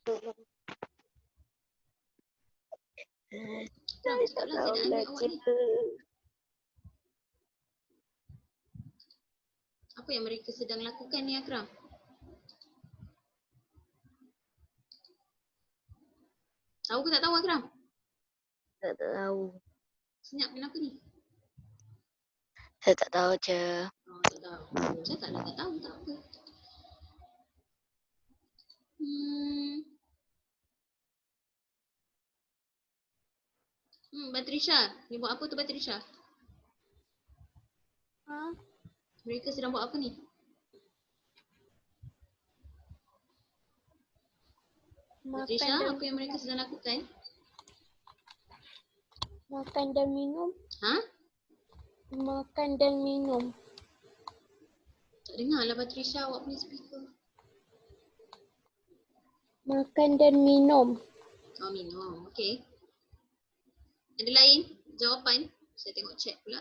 Speaker 1: Akram, cepatlah saya nak ambil awak ni. Apa yang mereka sedang lakukan ni Akram? Tahu ke tak tahu Akram?
Speaker 3: Tak tahu.
Speaker 1: Senyap kenapa ni?
Speaker 3: Saya tak tahu je.
Speaker 1: Oh, tak tahu. Cakaplah tak tahu, tak apa. Batrisha. Ni buat apa tu Batrisha? Mereka sedang buat apa ni? Batrisha, apa yang mereka sedang lakukan?
Speaker 8: Makan dan minum.
Speaker 1: Ha?
Speaker 8: Makan dan minum.
Speaker 1: Tak dengar lah Batrisha, awak punya speaker.
Speaker 8: Makan dan minum.
Speaker 1: Oh, minum. Okey. Ada lain jawapan? Saya tengok chat pula.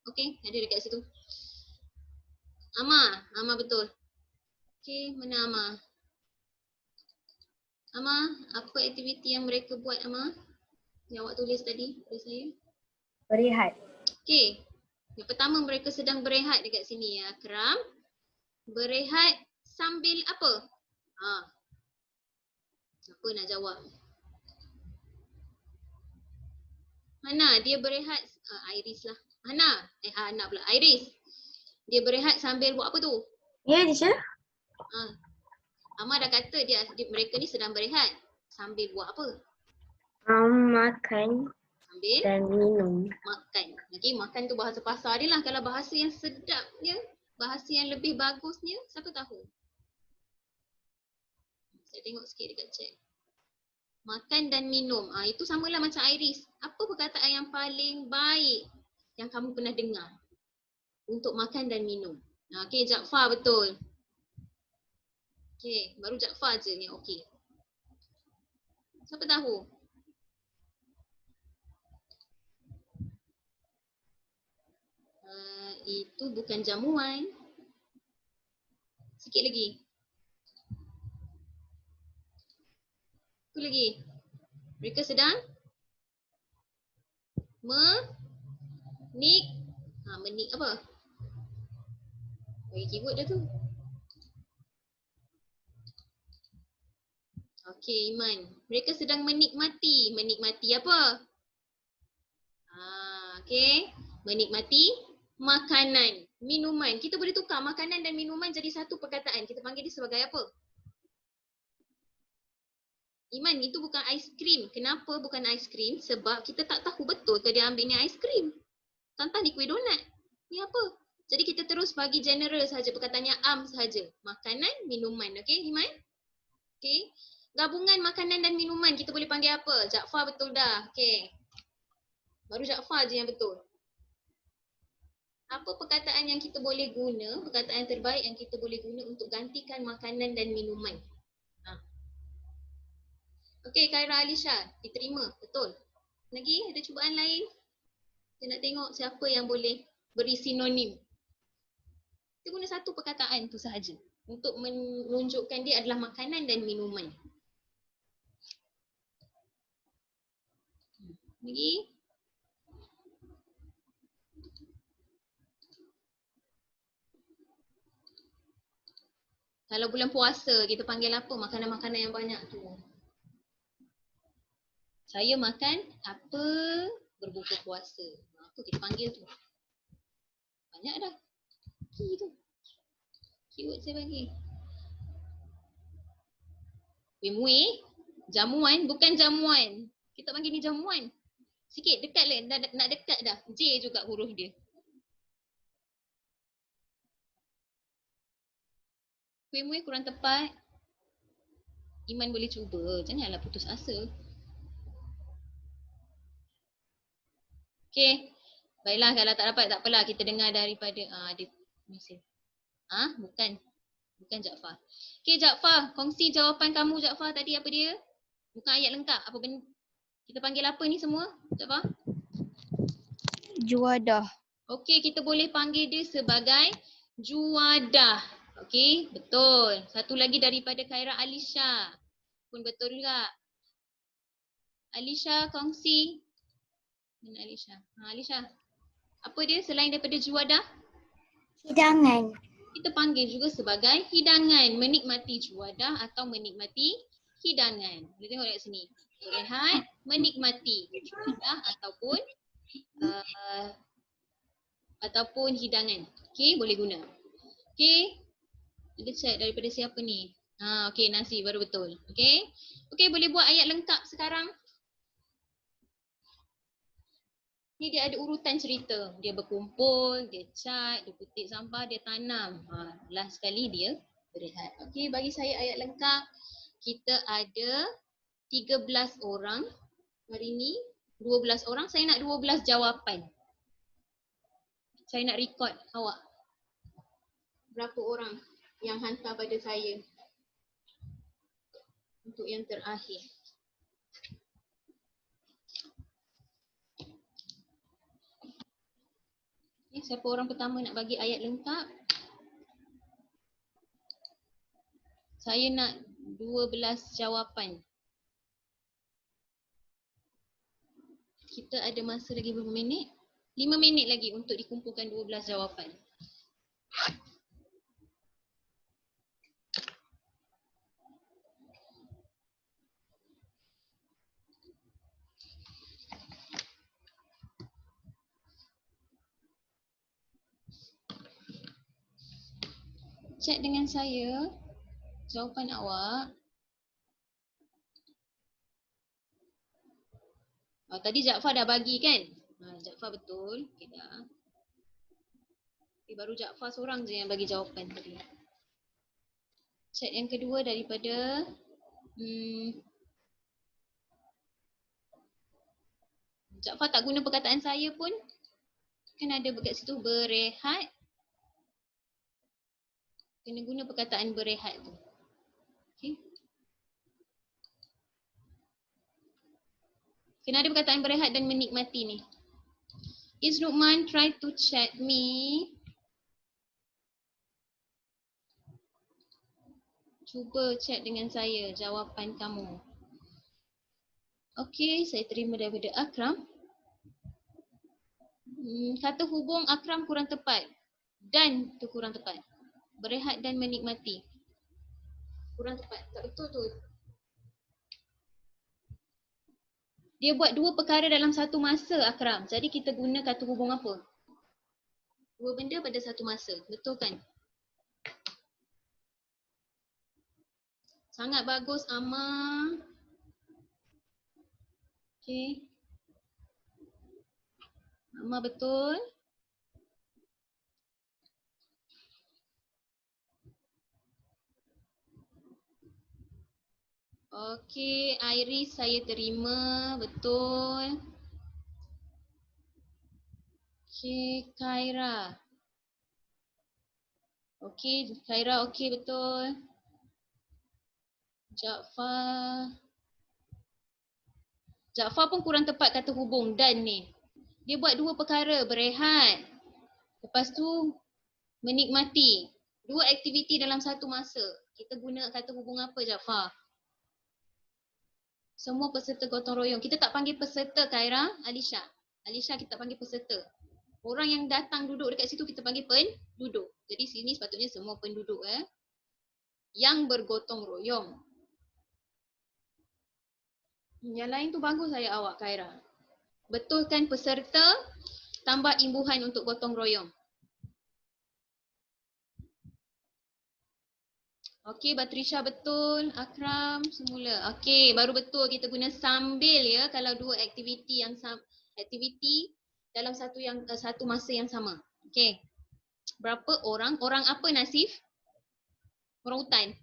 Speaker 1: Okey, ada dekat situ. Ama betul. Okey, mana Ama? Ama, apa aktiviti yang mereka buat Ama? Yang awak tulis tadi pada saya.
Speaker 3: Berehat.
Speaker 1: Okey. Yang pertama mereka sedang berehat dekat sini ya, Akram. Berehat sambil apa? Apa nak jawab? Hana, dia berehat, Iris lah. Hana pula, Iris. Dia berehat sambil buat apa tu?
Speaker 3: Ya, teacher.
Speaker 1: Ama dah kata mereka ni sedang berehat. Sambil buat apa?
Speaker 3: Makan
Speaker 1: Sambil
Speaker 3: dan minum.
Speaker 1: makan. Okey, makan tu bahasa pasar dia lah. Kalau bahasa yang sedapnya, bahasa yang lebih bagusnya, siapa tahu? Saya tengok sikit dekat chat. Makan dan minum. Itu samalah macam Iris. Apa perkataan yang paling baik yang kamu pernah dengar untuk makan dan minum? Okey, Jaafar betul. Okey, baru Jaafar je ni okey. Siapa tahu? Itu bukan jamuan. Sikit lagi. Apa lagi? Mereka sedang menik apa? Bagi keyword dah tu. Okey, Iman. Mereka sedang menikmati. Menikmati apa? Okey. Menikmati makanan, minuman. Kita boleh tukar makanan dan minuman jadi satu perkataan. Kita panggil dia sebagai apa? Iman, itu bukan aiskrim. Kenapa bukan aiskrim? Sebab kita tak tahu betul ke dia ambil ni aiskrim. Tantang ni kuih donat. Ni apa? Jadi kita terus bagi general saja, perkataannya sahaja. Makanan, minuman. Okey, Iman? Okey. Gabungan makanan dan minuman kita boleh panggil apa? Jaafar betul dah. Okey. Baru Jaafar je yang betul. Apa perkataan yang kita boleh guna, perkataan terbaik yang kita boleh guna untuk gantikan makanan dan minuman? Okey, Khaira Alisha, diterima. Betul. Lagi ada cubaan lain? Saya nak tengok siapa yang boleh beri sinonim. Kita guna satu perkataan tu sahaja untuk menunjukkan dia adalah makanan dan minuman. Lagi? Kalau bulan puasa, kita panggil apa makanan-makanan yang banyak tu? Saya makan apa berbuka puasa. Apa kita panggil tu? Banyak dah. Key tu. Keyword saya bagi. Muih, jamuan, bukan jamuan. Kita panggil ni jamuan. Sikit, dekat lah. Nak dekat dah. J juga huruf dia. Kuih muih kurang tepat. Iman boleh cuba. Janganlah putus asa. Okey. Baiklah, kalau tak dapat tak apalah. Kita dengar daripada dia mesej. Bukan. Bukan Jaafar. Okey, Jaafar, kongsi jawapan kamu Jaafar tadi apa dia? Bukan ayat lengkap. Apa benda? Kita panggil apa ni semua? Jaafar?
Speaker 6: Juadah.
Speaker 1: Okey, kita boleh panggil dia sebagai juadah. Okey, betul. Satu lagi daripada Khaira, Alisha. Pun betul juga. Alisha kongsi. Mana Alisha? Alisha. Apa dia selain daripada juadah?
Speaker 7: Hidangan.
Speaker 1: Kita panggil juga sebagai hidangan. Menikmati juadah atau menikmati hidangan. Boleh tengok dekat sini. Berehat, menikmati juadah ataupun hidangan. Okey, boleh guna. Okey. Ada chat daripada siapa ni? Okey, Nasi baru betul. Okey. Okey, boleh buat ayat lengkap sekarang. Ni dia ada urutan cerita. Dia berkumpul, dia cat, dia petik sampah, dia tanam. Last sekali dia berehat. Okey, bagi saya ayat lengkap. Kita ada 13 orang hari ni. 12 orang. Saya nak 12 jawapan. Saya nak record awak. Berapa orang yang hantar pada saya untuk yang terakhir. Siapa orang pertama nak bagi ayat lengkap? Saya nak 12 jawapan. Kita ada masa lagi berapa minit? 5 minit lagi untuk dikumpulkan 12 jawapan. Chat dengan saya jawapan awak. Tadi Jaafar dah bagi kan? Jaafar betul. Okay, dah. Baru Jaafar seorang je yang bagi jawapan tadi. Chat yang kedua daripada Jaafar tak guna perkataan saya pun. Kan ada dekat situ berehat. Kena guna perkataan berehat tu. Okay. Kena ada perkataan berehat dan menikmati ni. Is Luqman try to chat me? Cuba chat dengan saya jawapan kamu. Okey, saya terima daripada Akram. Kata hubung Akram kurang tepat. Dan tu kurang tepat. Berehat dan menikmati. Kurang tepat. Tak betul tu. Dia buat dua perkara dalam satu masa, Akram. Jadi kita guna kata hubung apa? Dua benda pada satu masa. Betul kan? Sangat bagus, Amma. Okey. Amma betul. Okey, Iris saya terima. Betul. Okey, Khaira. Okey, Khaira okey betul. Jaafar. Jaafar pun kurang tepat kata hubung dan ni. Dia buat dua perkara, berehat. Lepas tu menikmati. Dua aktiviti dalam satu masa. Kita guna kata hubung apa, Jaafar? Semua peserta gotong royong. Kita tak panggil peserta, Khaira, Alisha. Alisha kita panggil peserta. Orang yang datang duduk dekat situ kita panggil penduduk. Jadi sini sepatutnya semua penduduk yang bergotong royong. Yang lain tu bagus saya awak, Khaira. Betulkan peserta tambah imbuhan untuk gotong royong. Okey, Batrisha betul. Akram semula. Okey, baru betul kita guna sambil ya kalau dua aktiviti yang aktiviti dalam satu masa yang sama. Okey. Berapa orang? Orang apa, Nasif? Orang hutan.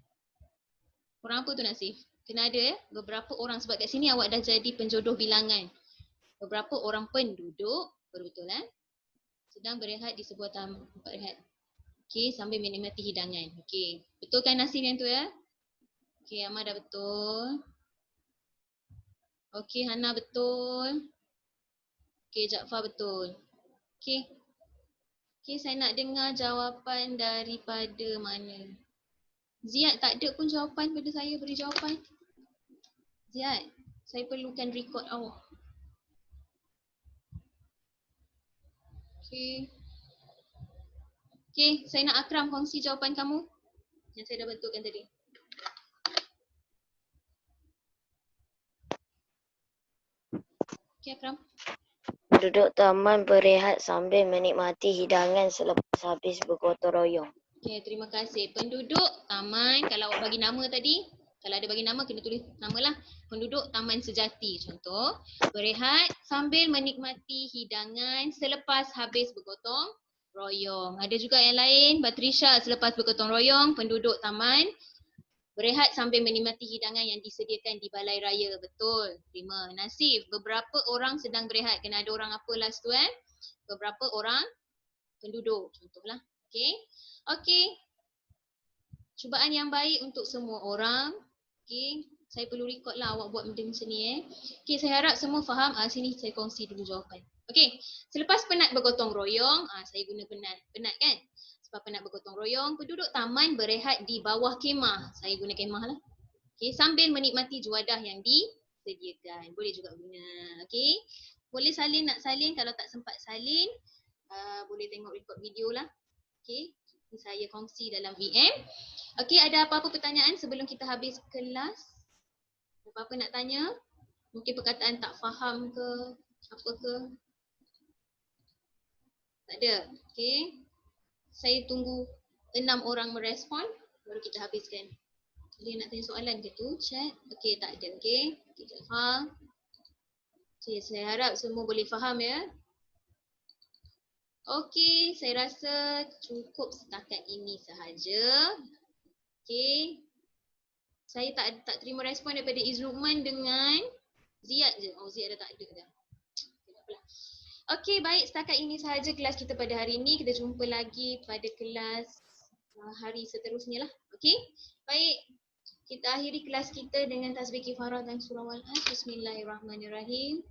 Speaker 1: Orang apa tu, Nasif? Kena ada ya. Beberapa orang sebab kat sini awak dah jadi penjodoh bilangan. Beberapa orang penduduk, betul sedang berehat di sebuah tempat rehat. Okey, sambil menikmati hidangan. Okey, betul kan Nasif yang tu ya? Okey, Amma dah betul. Okey, Hana betul. Okey, Jaafar betul. Okey. Okay, saya nak dengar jawapan daripada mana? Ziad, tak ada pun jawapan pada saya, beri jawapan. Ziad, saya perlukan record awak. Okay. Okay, saya nak Akram kongsi jawapan kamu yang saya dah bentukkan tadi. Okay, Akram.
Speaker 3: Duduk taman berehat sambil menikmati hidangan selepas habis bergotong royong.
Speaker 1: Okay, terima kasih. Penduduk taman, kalau awak bagi nama tadi, kalau ada bagi nama kena tulis nama lah. Penduduk taman sejati. Contoh, berehat sambil menikmati hidangan selepas habis bergotong royong. Ada juga yang lain, Batrisha selepas bergotong royong, penduduk taman berehat sambil menikmati hidangan yang disediakan di balai raya. Betul. Terima. Nasif, beberapa orang sedang berehat. Kena ada orang apa last tu Beberapa orang penduduk. Contohlah. Okey. Okey. Cubaan yang baik untuk semua orang. Okey. Saya perlu record lah awak buat benda macam ni Okey, saya harap semua faham. Sini saya kongsi dulu jawapan. Okey. Selepas penat bergotong royong, saya guna penat. Penat kan? Sebab penat bergotong royong, penduduk taman berehat di bawah kemah. Saya guna kemah lah. Okey, sambil menikmati juadah yang disediakan. Boleh juga guna. Okey. Boleh salin, nak salin. Kalau tak sempat salin, boleh tengok record video lah. Okey. Ini saya kongsi dalam VM. Okey, ada apa-apa pertanyaan sebelum kita habis kelas? Apa-apa nak tanya? Mungkin perkataan tak faham ke? Apa ke? Tak ada. Okey. Saya tunggu 6 orang merespon, baru kita habiskan. Ada yang nak tanya soalan ke tu? Chat. Okey, tak ada. Okey. Kita faham. Okey, saya harap semua boleh faham ya. Okey, saya rasa cukup setakat ini sahaja. Okey. Saya tak terima respon daripada Izrukman dengan Ziad je. Oh, Ziad dah tak ada dah. Okey, baik, setakat ini sahaja kelas kita pada hari ini. Kita jumpa lagi pada kelas hari seterusnya lah. Okey, baik. Kita akhiri kelas kita dengan tasbih kifarah dan surah Al-As. Bismillahirrahmanirrahim.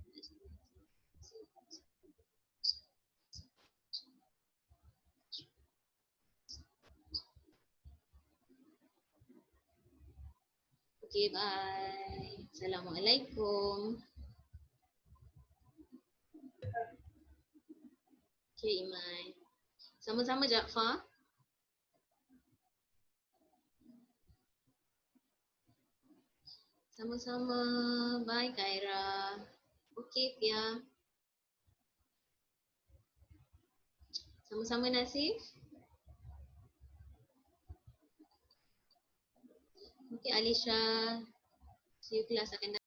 Speaker 1: Okey, bye. Assalamualaikum. Okey, Iman. Sama-sama Jaafar. Sama-sama. Bye Khaira. Okey Fia. Sama-sama Nasif. Okey Alisha. See you kelas akan datang.